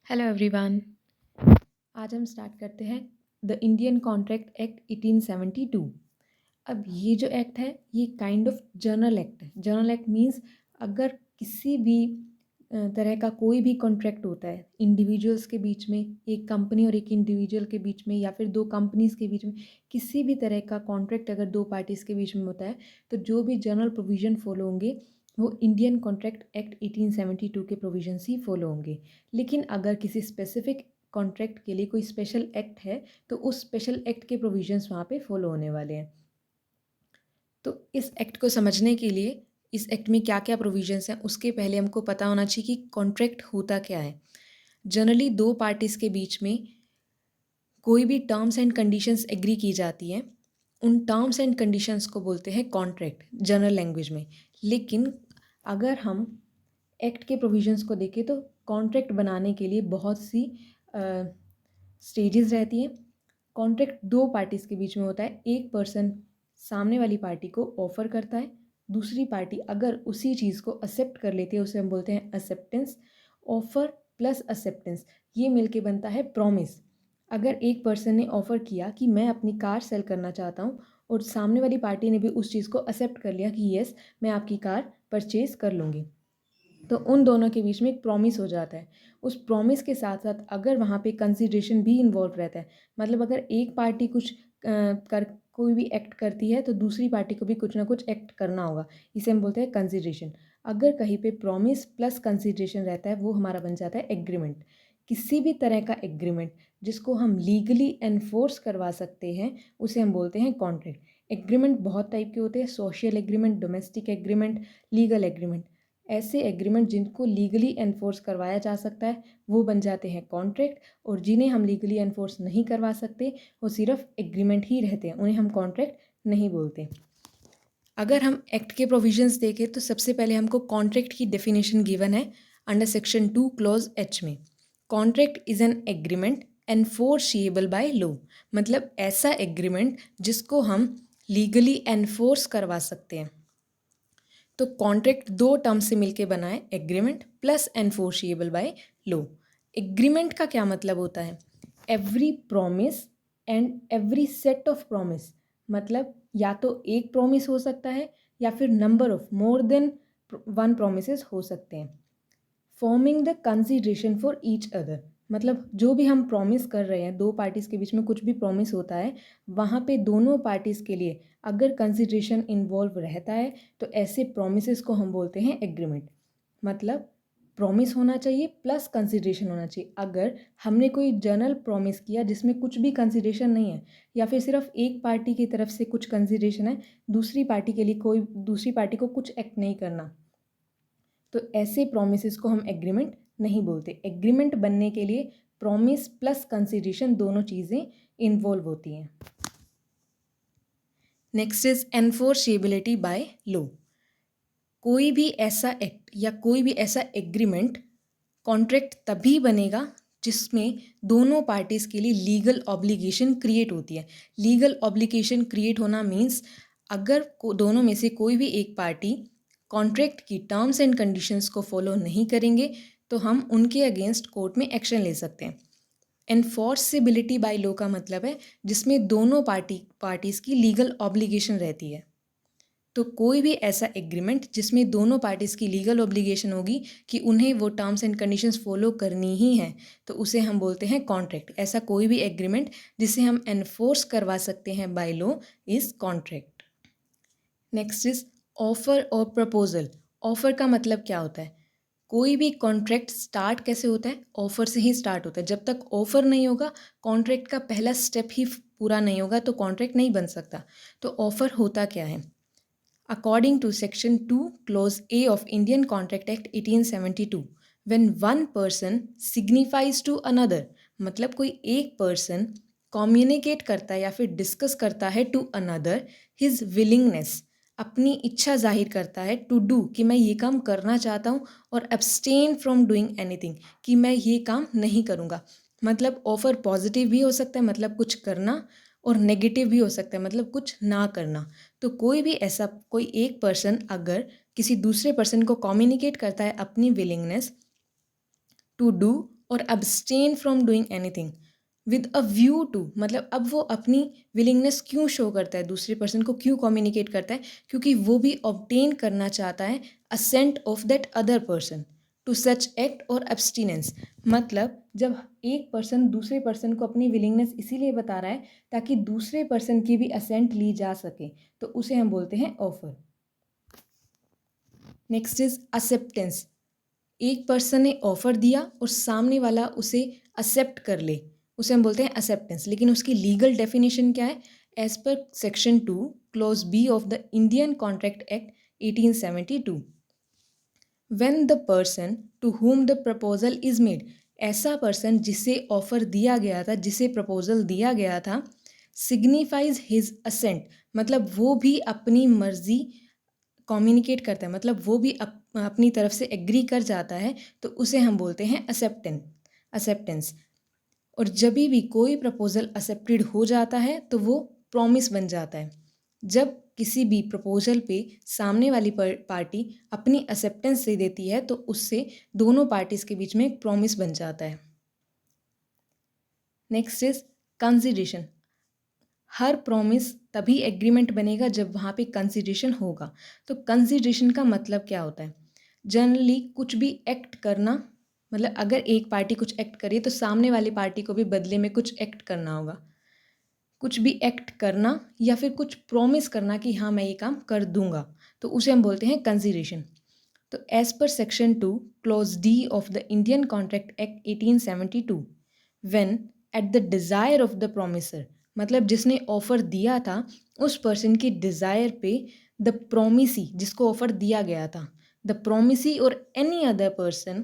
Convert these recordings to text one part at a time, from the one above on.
Hello everyone. आज हम start करते हैं द इंडियन कॉन्ट्रैक्ट एक्ट 1872। अब ये जो एक्ट है ये काइंड ऑफ जर्नल एक्ट है। जर्नल एक्ट मींस अगर किसी भी तरह का कोई भी कॉन्ट्रैक्ट होता है इंडिविजुअल्स के बीच में, एक कंपनी और एक इंडिविजुअल के बीच में, या फिर दो कंपनीज़ के बीच में, किसी भी तरह का कॉन्ट्रैक्ट अगर दो पार्टीज़ के बीच में होता है तो जो भी जनरल प्रोविज़न फॉलो होंगे वो इंडियन कॉन्ट्रैक्ट एक्ट 1872 के प्रोविजंस ही फॉलो होंगे। लेकिन अगर किसी स्पेसिफिक कॉन्ट्रैक्ट के लिए कोई स्पेशल एक्ट है तो उस स्पेशल एक्ट के प्रोविजंस वहाँ पे फॉलो होने वाले हैं। तो इस एक्ट को समझने के लिए इस एक्ट में क्या क्या प्रोविजंस हैं उसके पहले हमको पता होना चाहिए कि कॉन्ट्रैक्ट होता क्या है। जनरली दो पार्टीज़ के बीच में कोई भी टर्म्स एंड कंडीशंस एग्री की जाती हैं, उन टर्म्स एंड कंडीशंस को बोलते हैं कॉन्ट्रैक्ट जनरल लैंग्वेज में। लेकिन अगर हम एक्ट के प्रोविजंस को देखें तो कॉन्ट्रैक्ट बनाने के लिए बहुत सी स्टेजेस रहती हैं। कॉन्ट्रैक्ट दो पार्टीज़ के बीच में होता है। एक पर्सन सामने वाली पार्टी को ऑफ़र करता है, दूसरी पार्टी अगर उसी चीज़ को एक्सेप्ट कर लेती है उसे हम बोलते हैं एक्सेप्टेंस। ऑफ़र प्लस एक्सेप्टेंस ये मिलके बनता है प्रॉमिस। अगर एक पर्सन ने ऑफ़र किया कि मैं अपनी कार सेल करना चाहता हूँ और सामने वाली पार्टी ने भी उस चीज़ को एक्सेप्ट कर लिया कि येस मैं आपकी कार परचेज़ कर लूँगी, तो उन दोनों के बीच में एक प्रॉमिस हो जाता है। उस प्रॉमिस के साथ साथ अगर वहाँ पे कंसिडरेशन भी इन्वॉल्व रहता है, मतलब अगर एक पार्टी कुछ कर कोई भी एक्ट करती है तो दूसरी पार्टी को भी कुछ ना कुछ एक्ट करना होगा, इसे हम बोलते हैं कंसिडरेशन। अगर कहीं पे प्रॉमिस प्लस कंसिडरेशन रहता है वो हमारा बन जाता है एग्रीमेंट। किसी भी तरह का एग्रीमेंट जिसको हम लीगली एनफोर्स करवा सकते हैं उसे हम बोलते हैं कॉन्ट्रैक्ट। एग्रीमेंट बहुत टाइप के होते हैं, social agreement, domestic agreement, legal agreement. ऐसे एग्रीमेंट जिनको लीगली एनफोर्स करवाया जा सकता है वो बन जाते हैं कॉन्ट्रैक्ट, और जिन्हें हम लीगली एनफोर्स नहीं करवा सकते वो सिर्फ एग्रीमेंट ही रहते हैं, उन्हें हम कॉन्ट्रैक्ट नहीं बोलते। अगर हम एक्ट के प्रोविजंस देखें तो सबसे पहले हमको कॉन्ट्रैक्ट की डेफिनेशन गिवन है अंडर सेक्शन 2 क्लॉज एच में। Contract is an agreement enforceable by law, मतलब ऐसा एग्रीमेंट जिसको हम लीगली एनफोर्स करवा सकते हैं। तो कॉन्ट्रैक्ट दो टर्म से मिलके बना है, agreement plus enforceable by law. Agreement का क्या मतलब होता है? Every promise and every set of promise, मतलब या तो एक प्रॉमिस हो सकता है या फिर number of more than one promise हो सकते हैं। Forming the consideration for each other, मतलब जो भी हम प्रॉमिस कर रहे हैं, दो पार्टीज़ के बीच में कुछ भी प्रॉमिस होता है वहाँ पे दोनों पार्टीज़ के लिए अगर कंसिडरेशन इन्वॉल्व रहता है तो ऐसे प्रॉमिसेस को हम बोलते हैं एग्रीमेंट। मतलब प्रॉमिस होना चाहिए प्लस कंसिडरेशन होना चाहिए। अगर हमने कोई जनरल प्रॉमिस किया जिसमें कुछ भी कंसिडरेशन नहीं है या फिर सिर्फ एक पार्टी की तरफ से कुछ कंसिडरेशन है, दूसरी पार्टी के लिए कोई दूसरी पार्टी को कुछ एक्ट नहीं करना, तो ऐसे प्रोमिस को हम एग्रीमेंट नहीं बोलते। एग्रीमेंट बनने के लिए प्रॉमिस प्लस कंसिडरेशन दोनों चीज़ें इन्वॉल्व होती हैं। Next is enforceability by law. कोई भी ऐसा एक्ट या कोई भी ऐसा एग्रीमेंट कॉन्ट्रैक्ट तभी बनेगा जिसमें दोनों पार्टीज़ के लिए लीगल ऑब्लिगेशन क्रिएट होती है। लीगल ऑब्लिगेशन क्रिएट होना मीन्स अगर दोनों में से कोई भी एक पार्टी कॉन्ट्रैक्ट की टर्म्स एंड कंडीशंस को फॉलो नहीं करेंगे तो हम उनके अगेंस्ट कोर्ट में एक्शन ले सकते हैं। एनफोर्सेबिलिटी बाय लॉ का मतलब है जिसमें दोनों पार्टीज़ की लीगल ऑब्लिगेशन रहती है। तो कोई भी ऐसा एग्रीमेंट जिसमें दोनों पार्टीज़ की लीगल ऑब्लिगेशन होगी कि उन्हें वो टर्म्स एंड कंडीशंस फॉलो करनी ही है तो उसे हम बोलते हैं कॉन्ट्रैक्ट। ऐसा कोई भी एग्रीमेंट जिसे हम एनफोर्स करवा सकते हैं by law is contract. Next is offer और प्रपोजल। ऑफर का मतलब क्या होता है? कोई भी कॉन्ट्रैक्ट स्टार्ट कैसे होता है? ऑफर से ही स्टार्ट होता है। जब तक ऑफर नहीं होगा, कॉन्ट्रैक्ट का पहला स्टेप ही पूरा नहीं होगा तो कॉन्ट्रैक्ट नहीं बन सकता। तो ऑफर होता क्या है? According to Section 2, Clause A of Indian Contract Act 1872, when one person signifies to another, मतलब कोई एक पर्सन कम्युनिकेट करता है या फिर डिस्कस करता है टू अनदर हिज विलिंगनेस, अपनी इच्छा जाहिर करता है टू डू कि मैं ये काम करना चाहता हूँ, और एब्सटेन फ्रॉम डूइंग एनीथिंग कि मैं ये काम नहीं करूँगा। मतलब ऑफर पॉजिटिव भी हो सकता है, मतलब कुछ करना, और नेगेटिव भी हो सकता है, मतलब कुछ ना करना। तो कोई भी ऐसा कोई एक पर्सन अगर किसी दूसरे पर्सन को कम्युनिकेट करता है अपनी विलिंगनेस टू डू और abstain from doing anything with a view to, मतलब अब वो अपनी willingness क्यों शो करता है, दूसरे पर्सन को क्यों कम्युनिकेट करता है, क्योंकि वो भी ऑब्टेन करना चाहता है assent of that other person to such act और abstinence। मतलब जब एक पर्सन दूसरे पर्सन को अपनी विलिंगनेस इसीलिए बता रहा है ताकि दूसरे पर्सन की भी असेंट ली जा सके, तो उसे हम बोलते हैं ऑफर। Next is acceptance. एक पर्सन ने ऑफर दिया और सामने वाला उसे एक्सेप्ट कर ले, उसे हम बोलते हैं एक्सेप्टेंस। लेकिन उसकी लीगल डेफिनेशन क्या है? As per section 2 clause B of the Indian contract act 1872, when the person to whom the proposal is made, ऐसा पर्सन जिसे ऑफर दिया गया था, जिसे प्रपोजल दिया गया था, सिग्निफाइज हिज असेंट, मतलब वो भी अपनी मर्जी कम्युनिकेट करता है, मतलब वो भी अपनी तरफ से एग्री कर जाता है, तो उसे हम बोलते हैं एक्सेप्टेंस। और जब भी कोई प्रपोजल एक्सेप्टेड हो जाता है तो वो प्रॉमिस बन जाता है। जब किसी भी प्रपोजल पे सामने वाली पार्टी अपनी एक्सेप्टेंस दे देती है तो उससे दोनों पार्टीज के बीच में एक प्रॉमिस बन जाता है। Next is consideration. Her promise तभी एग्रीमेंट बनेगा जब वहाँ पे कंसिडरेशन होगा। तो कंसिडरेशन का मतलब क्या होता है? जनरली कुछ भी एक्ट करना, मतलब अगर एक पार्टी कुछ एक्ट करे तो सामने वाली पार्टी को भी बदले में कुछ एक्ट करना होगा। कुछ भी एक्ट करना या फिर कुछ प्रॉमिस करना कि हाँ मैं ये काम कर दूंगा, तो उसे हम बोलते हैं कंसिडरेशन। तो as per section 2 clause D of the Indian contract act 1872, when at the desire of the promisor, मतलब जिसने ऑफर दिया था उस पर्सन की डिज़ायर पे, द प्रोमिसी जिसको ऑफर दिया गया था, द प्रोमिसी और any other person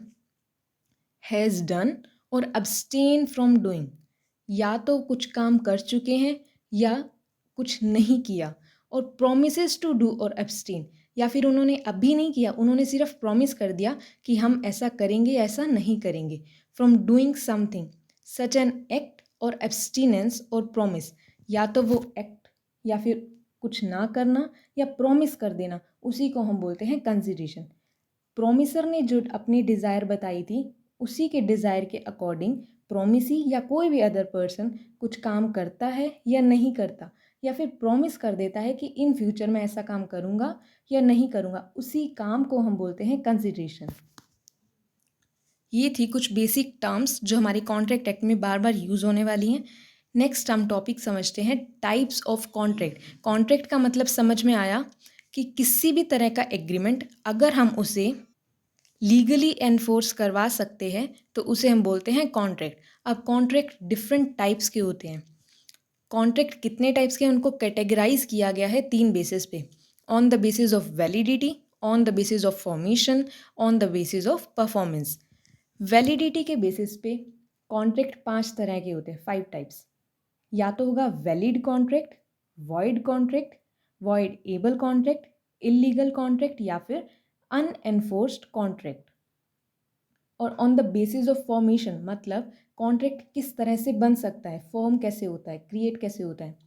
has done और अब्सटेन फ्रॉम डूइंग, या तो कुछ काम कर चुके हैं या कुछ नहीं किया, और प्रोमिसेस टू डू और अब्सटेन, या फिर उन्होंने अभी नहीं किया, उन्होंने सिर्फ प्रॉमिस कर दिया कि हम ऐसा करेंगे ऐसा नहीं करेंगे, from doing something such an act और एब्सटीनेंस और प्रॉमिस, या तो वो एक्ट या फिर कुछ ना करना या प्रॉमिस कर देना, उसी को हम बोलते हैं कंसिडरेशन। प्रोमिसर ने जो अपनी डिज़ायर बताई थी उसी के डिज़ायर के अकॉर्डिंग प्रोमिसी या कोई भी अदर पर्सन कुछ काम करता है या नहीं करता, या फिर प्रॉमिस कर देता है कि इन फ्यूचर में ऐसा काम करूँगा या नहीं करूँगा, उसी काम को हम बोलते हैं कंसिडरेशन। ये थी कुछ बेसिक टर्म्स जो हमारे कॉन्ट्रैक्ट एक्ट में बार बार यूज़ होने वाली हैं। नेक्स्ट हम टॉपिक समझते हैं टाइप्स ऑफ कॉन्ट्रैक्ट। कॉन्ट्रैक्ट का मतलब समझ में आया कि किसी भी तरह का एग्रीमेंट अगर हम उसे लीगली एनफोर्स करवा सकते हैं तो उसे हम बोलते हैं कॉन्ट्रैक्ट। अब कॉन्ट्रैक्ट डिफरेंट टाइप्स के होते हैं। कॉन्ट्रैक्ट कितने टाइप्स के हैं उनको कैटेगराइज किया गया है 3 बेसिस पे: on the basis of validity, on the basis of formation, on the basis of performance. Validity के बेसिस पे कॉन्ट्रैक्ट 5 तरह के होते हैं, 5 टाइप्स। या तो होगा valid contract, void able contract, illegal contract या फिर अनएनफोर्स्ड कॉन्ट्रैक्ट। और on the basis of formation, मतलब कॉन्ट्रैक्ट किस तरह से बन सकता है, फॉर्म कैसे होता है, क्रिएट कैसे होता है,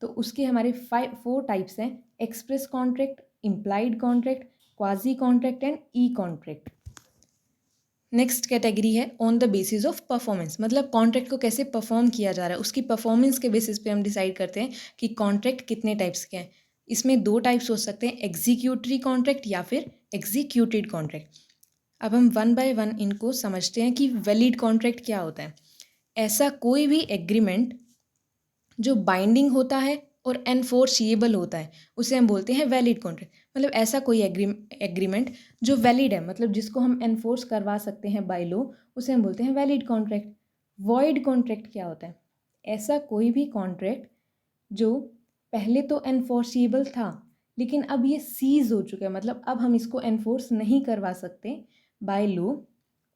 तो उसके हमारे 4 टाइप्स हैं: express contract, implied contract, quasi contract and E contract. Next category है on the basis of performance, मतलब कॉन्ट्रैक्ट को कैसे परफॉर्म किया जा रहा है, उसकी परफॉर्मेंस के बेसिस पे हम डिसाइड करते हैं कि कॉन्ट्रैक्ट कितने टाइप्स के हैं। इसमें 2 टाइप्स हो सकते हैं, एग्जीक्यूटरी कॉन्ट्रैक्ट या फिर एग्जीक्यूटेड कॉन्ट्रैक्ट। अब हम 1 बाय 1 इनको समझते हैं कि वैलिड कॉन्ट्रैक्ट क्या होता है। ऐसा कोई भी एग्रीमेंट जो बाइंडिंग होता है और एनफोर्सिएबल होता है उसे हम बोलते हैं वैलिड कॉन्ट्रैक्ट। मतलब ऐसा कोई एग्रीमेंट जो वैलिड है, मतलब जिसको हम एनफोर्स करवा सकते हैं बाय लॉ, उसे हम बोलते हैं वैलिड कॉन्ट्रैक्ट। वॉइड कॉन्ट्रैक्ट क्या होता है? ऐसा कोई भी कॉन्ट्रैक्ट जो पहले तो एनफोर्सिएबल था लेकिन अब ये सीज हो चुका है, मतलब अब हम इसको एनफोर्स नहीं करवा सकते बाय लॉ,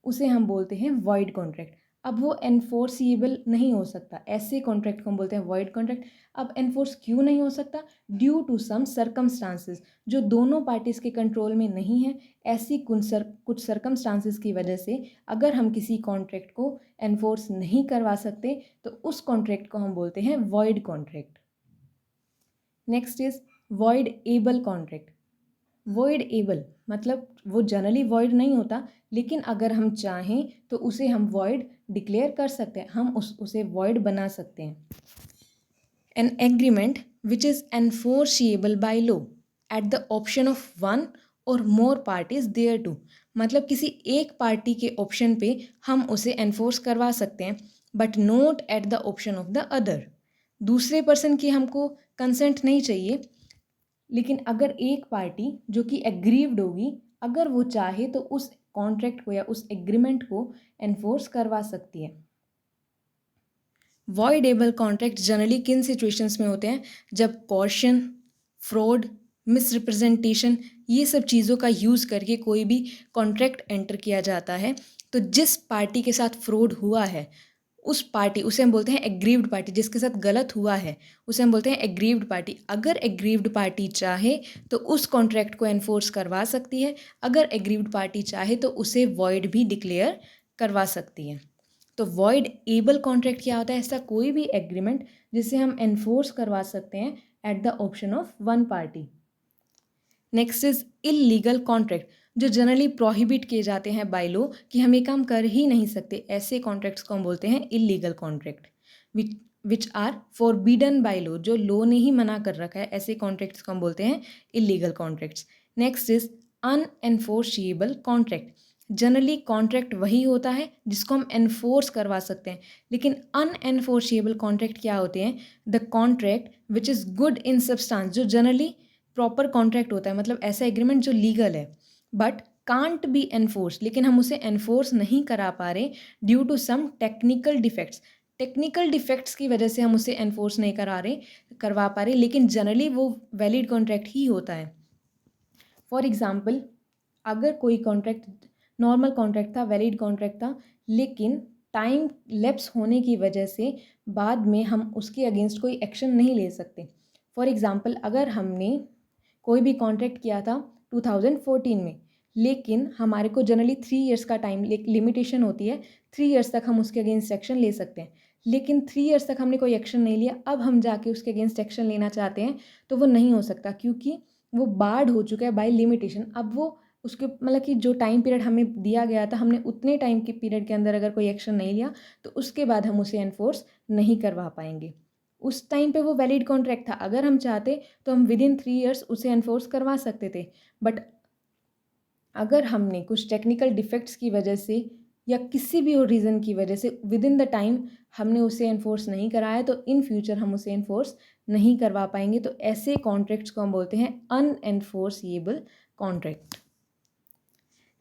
उसे हम बोलते हैं वॉइड कॉन्ट्रैक्ट। अब वो एनफोर्सिएबल नहीं हो सकता, ऐसे कॉन्ट्रैक्ट को हम बोलते हैं वॉइड कॉन्ट्रैक्ट। अब एनफोर्स क्यों नहीं हो सकता? ड्यू टू सम सर्कमस्टांसेस जो दोनों पार्टीज़ के कंट्रोल में नहीं है। ऐसी कुछ सर्कमस्टांसेस की वजह से अगर हम किसी कॉन्ट्रैक्ट को एनफोर्स नहीं करवा सकते तो उस कॉन्ट्रैक्ट को हम बोलते हैं void contract. Next is void able contract. Void able मतलब वो जनरली वॉइड नहीं होता, लेकिन अगर हम चाहें तो उसे हम वॉइड डिक्लेयर कर सकते हैं, हम उसे वॉइड बना सकते हैं। An agreement which is enforceable by law at the option of one or more parties thereto, मतलब किसी एक पार्टी के ऑप्शन पे हम उसे एनफोर्स करवा सकते हैं, but not at the option of the other. दूसरे पर्सन की हमको कंसेंट नहीं चाहिए, लेकिन अगर एक पार्टी जो कि एग्रीव्ड होगी, अगर वो चाहे तो उस कॉन्ट्रैक्ट को या उस एग्रीमेंट को एनफोर्स करवा सकती है। वॉइडेबल कॉन्ट्रैक्ट जनरली किन सिचुएशंस में होते हैं? जब कॉर्शन, फ्रॉड, मिसरिप्रेजेंटेशन, ये सब चीज़ों का यूज़ करके कोई भी कॉन्ट्रैक्ट एंटर किया जाता है, तो जिस पार्टी के साथ फ्रॉड हुआ है उस पार्टी, उसे हम बोलते हैं एग्रीव्ड पार्टी। जिसके साथ गलत हुआ है उसे हम बोलते हैं एग्रीव्ड पार्टी। अगर एग्रीव्ड पार्टी चाहे तो उस कॉन्ट्रैक्ट को एनफोर्स करवा सकती है, अगर एग्रीव्ड पार्टी चाहे तो उसे वॉइड भी डिक्लेयर करवा सकती है। तो वॉइड एबल कॉन्ट्रैक्ट क्या होता है? ऐसा कोई भी एग्रीमेंट जिसे हम एनफोर्स करवा सकते हैं at the option of one party. Next is illegal contract, जो जनरली प्रोहिबिट किए जाते हैं बाय लॉ कि हम ये काम कर ही नहीं सकते, ऐसे कॉन्ट्रैक्ट्स को हम बोलते हैं illegal contract. Which are forbidden by law, जो लॉ ने ही मना कर रखा है, ऐसे कॉन्ट्रैक्ट्स को हम बोलते हैं illegal contracts. Next is अनएनफोर्सिएबल contract. Generally contract वही होता है जिसको हम एनफोर्स करवा सकते हैं, लेकिन अनएनफोर्सिएबल कॉन्ट्रैक्ट क्या होते हैं? The contract which is good in substance, जो जनरली प्रॉपर कॉन्ट्रैक्ट होता है, मतलब ऐसा एग्रीमेंट जो लीगल है बट कांट बी एनफोर्स, लेकिन हम उसे एनफोर्स नहीं करा पा रहे due to some technical defects. Technical defects की वजह से हम उसे एनफोर्स नहीं करवा पा रहे, लेकिन जनरली वो वैलिड कॉन्ट्रैक्ट ही होता है। फॉर एग्जाम्पल, अगर कोई कॉन्ट्रैक्ट नॉर्मल कॉन्ट्रैक्ट था, वैलिड कॉन्ट्रैक्ट था, लेकिन टाइम लैप्स होने की वजह से बाद में हम उसके अगेंस्ट कोई एक्शन नहीं ले सकते। फॉर एग्ज़ाम्पल, अगर हमने कोई भी कॉन्ट्रैक्ट किया था 2014 में, लेकिन हमारे को जनरली 3 इयर्स का टाइम लिमिटेशन होती है, 3 इयर्स तक हम उसके अगेंस्ट एक्शन ले सकते हैं, लेकिन 3 इयर्स तक हमने कोई एक्शन नहीं लिया, अब हम जाके उसके अगेंस्ट एक्शन लेना चाहते हैं तो वो नहीं हो सकता, क्योंकि वो बार्ड हो चुका है बाय लिमिटेशन। अब वो उसके मतलब कि जो टाइम पीरियड हमें दिया गया था, हमने उतने टाइम के पीरियड के अंदर अगर कोई एक्शन नहीं लिया तो उसके बाद हम उसे एनफोर्स नहीं करवा पाएंगे। उस टाइम पे वो वैलिड कॉन्ट्रैक्ट था, अगर हम चाहते तो हम विद इन 3 इयर्स उसे एनफोर्स करवा सकते थे, बट अगर हमने कुछ टेक्निकल डिफेक्ट्स की वजह से या किसी भी और रीज़न की वजह से विद इन द टाइम हमने उसे एनफोर्स नहीं कराया, तो इन फ्यूचर हम उसे एनफोर्स नहीं करवा पाएंगे। तो ऐसे कॉन्ट्रैक्ट्स को हम बोलते हैं अनएनफोर्सिएबल contract.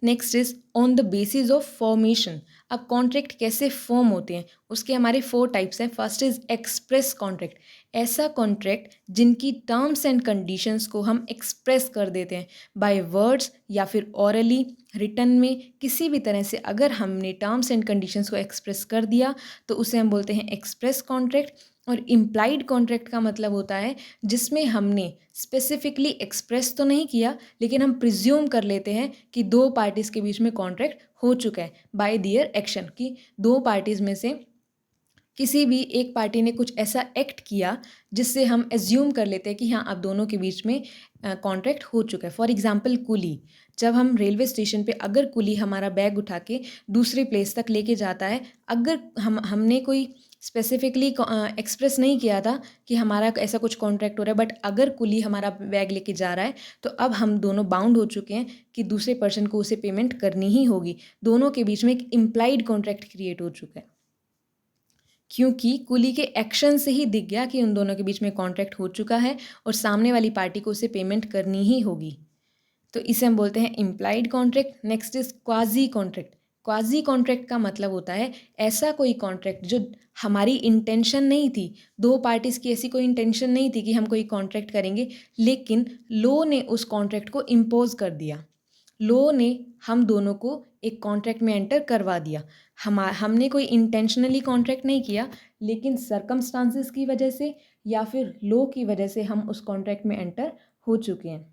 Next is on the basis of formation. अब कॉन्ट्रैक्ट कैसे फॉर्म होते हैं, उसके हमारे 4 टाइप्स हैं। फर्स्ट इज एक्सप्रेस कॉन्ट्रैक्ट, ऐसा कॉन्ट्रैक्ट जिनकी टर्म्स एंड कंडीशंस को हम एक्सप्रेस कर देते हैं बाय वर्ड्स या फिर ऑरली, रिटन में, किसी भी तरह से अगर हमने टर्म्स एंड कंडीशंस को एक्सप्रेस कर दिया तो उसे हम बोलते हैं एक्सप्रेस कॉन्ट्रैक्ट। और इम्प्लाइड कॉन्ट्रैक्ट का मतलब होता है जिसमें हमने स्पेसिफिकली एक्सप्रेस तो नहीं किया, लेकिन हम प्रिज्यूम कर लेते हैं कि 2 पार्टीज़ के बीच में कॉन्ट्रैक्ट हो चुका है बाय दियर एक्शन, कि 2 पार्टीज़ में से किसी भी एक पार्टी ने कुछ ऐसा एक्ट किया जिससे हम एज्यूम कर लेते हैं कि हाँ, अब दोनों के बीच में कॉन्ट्रैक्ट हो चुका है। फॉर एग्जांपल, कुली, जब हम रेलवे स्टेशन पे अगर कुली हमारा बैग उठा के दूसरे प्लेस तक लेके जाता है, अगर हमने कोई स्पेसिफिकली एक्सप्रेस नहीं किया था कि हमारा ऐसा कुछ कॉन्ट्रैक्ट हो रहा है, बट अगर कुली हमारा बैग लेके जा रहा है तो अब हम दोनों बाउंड हो चुके हैं कि दूसरे पर्सन को उसे पेमेंट करनी ही होगी। दोनों के बीच में एक इम्प्लाइड कॉन्ट्रैक्ट क्रिएट हो चुका है, क्योंकि कुली के एक्शन से ही दिख गया कि उन दोनों के बीच में कॉन्ट्रैक्ट हो चुका है और सामने वाली पार्टी को उसे पेमेंट करनी ही होगी। तो इसे हम बोलते हैं implied contract. Next is quasi contract. Quasi contract का मतलब होता है ऐसा कोई कॉन्ट्रैक्ट जो हमारी इंटेंशन नहीं थी, 2 पार्टीज़ की ऐसी कोई इंटेंशन नहीं थी कि हम कोई कॉन्ट्रैक्ट करेंगे, लेकिन लॉ ने उस कॉन्ट्रैक्ट को इम्पोज कर दिया। लॉ ने हम दोनों को एक कॉन्ट्रैक्ट में एंटर करवा दिया। हमने कोई इंटेंशनली कॉन्ट्रैक्ट नहीं किया, लेकिन सर्कमस्टांसेस की वजह से या फिर लॉ की वजह से हम उस कॉन्ट्रैक्ट में एंटर हो चुके हैं।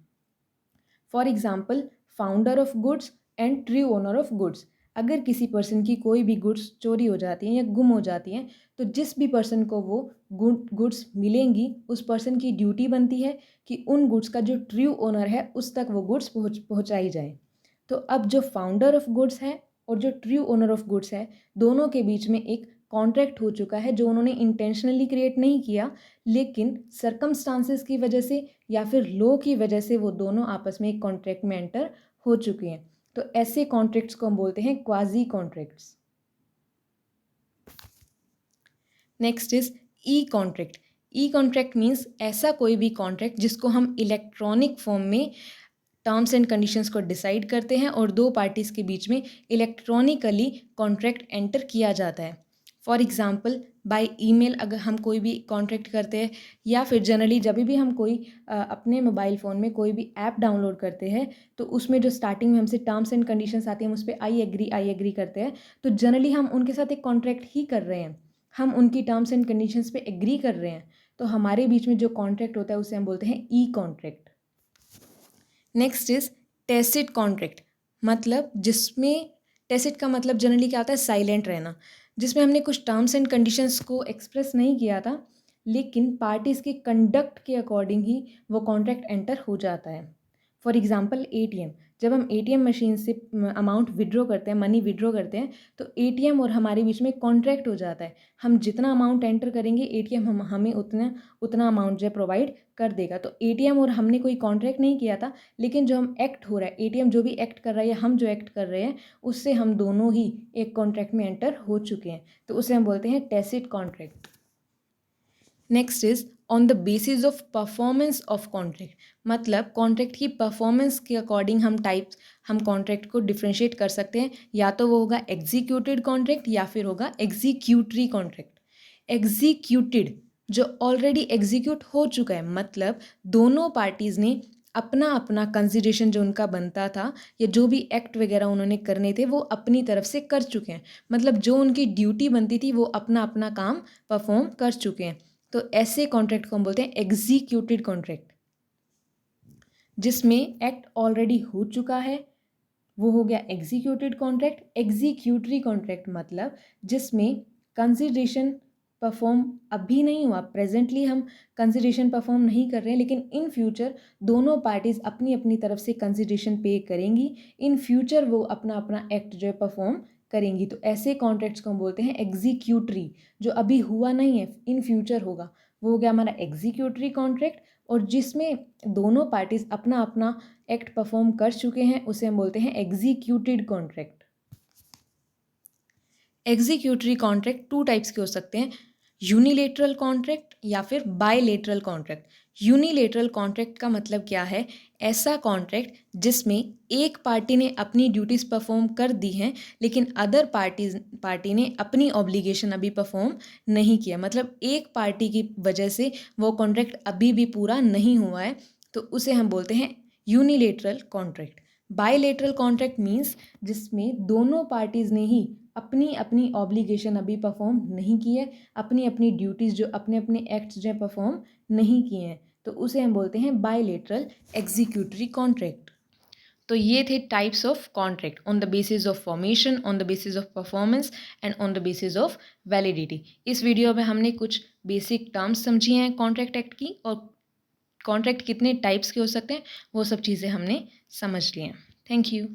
For example, founder of goods and true owner of goods. अगर किसी पर्सन की कोई भी गुड्स चोरी हो जाती हैं या गुम हो जाती हैं, तो जिस भी पर्सन को वो गुड्स मिलेंगी, उस पर्सन की ड्यूटी बनती है कि उन गुड्स का जो ट्रू ओनर है उस तक वो गुड्स पहुँचाई जाए। तो अब जो फाउंडर ऑफ गुड्स है और जो ट्रू ओनर ऑफ गुड्स है, दोनों के बीच में एक कॉन्ट्रैक्ट हो चुका है जो उन्होंने इंटेंशनली क्रिएट नहीं किया, लेकिन सर्कमस्टांसेस की वजह से या फिर लॉ की वजह से वो दोनों आपस में एक कॉन्ट्रैक्ट में एंटर हो चुके हैं। तो ऐसे कॉन्ट्रैक्ट्स को हम बोलते हैं quasi contracts. Next is E contract. E contract means ऐसा कोई भी कॉन्ट्रैक्ट जिसको हम इलेक्ट्रॉनिक फॉर्म में टर्म्स एंड कंडीशंस को डिसाइड करते हैं और दो पार्टीज़ के बीच में इलेक्ट्रॉनिकली कॉन्ट्रैक्ट एंटर किया जाता है। फॉर एग्ज़ाम्पल बाय ईमेल अगर हम कोई भी कॉन्ट्रैक्ट करते हैं, या फिर जनरली जब भी हम कोई अपने मोबाइल फ़ोन में कोई भी ऐप डाउनलोड करते हैं, तो उसमें जो स्टार्टिंग में हमसे टर्म्स एंड कंडीशंस आती हैं हम उस पर आई एग्री करते हैं, तो जनरली हम उनके साथ एक कॉन्ट्रैक्ट ही कर रहे हैं, हम उनकी टर्म्स एंड कंडीशंस पे एग्री कर रहे हैं। तो हमारे बीच में जो कॉन्ट्रैक्ट होता है उसे हम बोलते हैं E contract. Next is tacit contract, मतलब जिसमें टैसिट का मतलब जनरली क्या होता है, साइलेंट रहना, जिसमें हमने कुछ टर्म्स एंड कंडीशंस को एक्सप्रेस नहीं किया था, लेकिन पार्टीज़ के कंडक्ट के अकॉर्डिंग ही वो कॉन्ट्रैक्ट एंटर हो जाता है। फॉर एग्जांपल एटीएम, जब हम एटीएम मशीन से अमाउंट विड्रॉ करते हैं, मनी विड्रॉ करते हैं, तो एटीएम और हमारे बीच में कॉन्ट्रैक्ट हो जाता है। हम जितना अमाउंट एंटर करेंगे एटीएम हमें उतना अमाउंट जो है प्रोवाइड कर देगा। तो एटीएम और हमने कोई कॉन्ट्रैक्ट नहीं किया था, लेकिन जो हम एक्ट हो रहा है, एटीएम जो भी एक्ट कर रहा है या हम जो एक्ट कर रहे हैं, उससे हम दोनों ही एक कॉन्ट्रैक्ट में एंटर हो चुके हैं। तो उसे हम बोलते हैं tacit contract. Next is on the basis of performance of contract, मतलब कॉन्ट्रैक्ट की परफॉर्मेंस के अकॉर्डिंग हम कॉन्ट्रैक्ट को डिफ्रेंशिएट कर सकते हैं। या तो वो होगा एग्जीक्यूटेड कॉन्ट्रैक्ट या फिर होगा एग्जीक्यूटरी कॉन्ट्रैक्ट। एग्जीक्यूटेड जो ऑलरेडी एग्जीक्यूट हो चुका है, मतलब दोनों पार्टीज़ ने अपना अपना कंसिडरेशन जो उनका बनता था या जो भी एक्ट वगैरह उन्होंने करने थे वो अपनी तरफ से कर चुके हैं, मतलब जो उनकी ड्यूटी बनती थी वो अपना अपना काम परफॉर्म कर चुके हैं। तो ऐसे कॉन्ट्रैक्ट को हम बोलते हैं एग्जीक्यूटेड कॉन्ट्रैक्ट। जिसमें एक्ट ऑलरेडी हो चुका है वो हो गया एग्जीक्यूटेड कॉन्ट्रैक्ट। एग्जीक्यूटरी कॉन्ट्रैक्ट मतलब जिसमें कंसिडरेशन परफॉर्म अभी नहीं हुआ, प्रेजेंटली हम कंसिडरेशन परफॉर्म नहीं कर रहे हैं, लेकिन इन फ्यूचर दोनों पार्टीज़ अपनी अपनी तरफ से कंसिडरेशन पे करेंगी। इन फ्यूचर वो अपना अपना एक्ट जो है परफॉर्म करेंगी। तो ऐसे कॉन्ट्रैक्ट्स को हम बोलते हैं एग्जीक्यूटरी। जो अभी हुआ नहीं है, इन फ्यूचर होगा, वो हो गया हमारा एग्जीक्यूटरी कॉन्ट्रैक्ट। और जिसमें दोनों पार्टीज़ अपना अपना एक्ट परफॉर्म कर चुके हैं उसे हम बोलते हैं executed contract. Executory contract two types के हो सकते हैं, यूनिलेटरल कॉन्ट्रैक्ट या फिर बायलेटरल कॉन्ट्रैक्ट। यूनिलेटरल कॉन्ट्रैक्ट का मतलब क्या है, ऐसा कॉन्ट्रैक्ट जिसमें एक पार्टी ने अपनी ड्यूटीज़ परफॉर्म कर दी हैं, लेकिन अदर पार्टी ने अपनी ऑब्लिगेशन अभी परफॉर्म नहीं किया, मतलब एक पार्टी की वजह से वो कॉन्ट्रैक्ट अभी भी पूरा नहीं हुआ है, तो उसे हम बोलते हैं unilateral contract. Bilateral contract means जिसमें दोनों पार्टीज़ ने ही अपनी अपनी ऑब्लिगेशन अभी परफॉर्म नहीं की है, अपनी अपनी ड्यूटीज़ जो अपने अपने एक्ट्स जो परफॉर्म नहीं किए हैं, तो उसे हम बोलते हैं बायलेटरल एग्जीक्यूटरी कॉन्ट्रैक्ट। तो ये थे types of contract on the basis of formation, on the basis of performance and on the basis of validity. इस वीडियो में हमने कुछ बेसिक टर्म्स समझी हैं कॉन्ट्रैक्ट एक्ट की, और कॉन्ट्रैक्ट कितने टाइप्स के हो सकते हैं वो सब चीज़ें हमने समझ ली हैं। Thank you.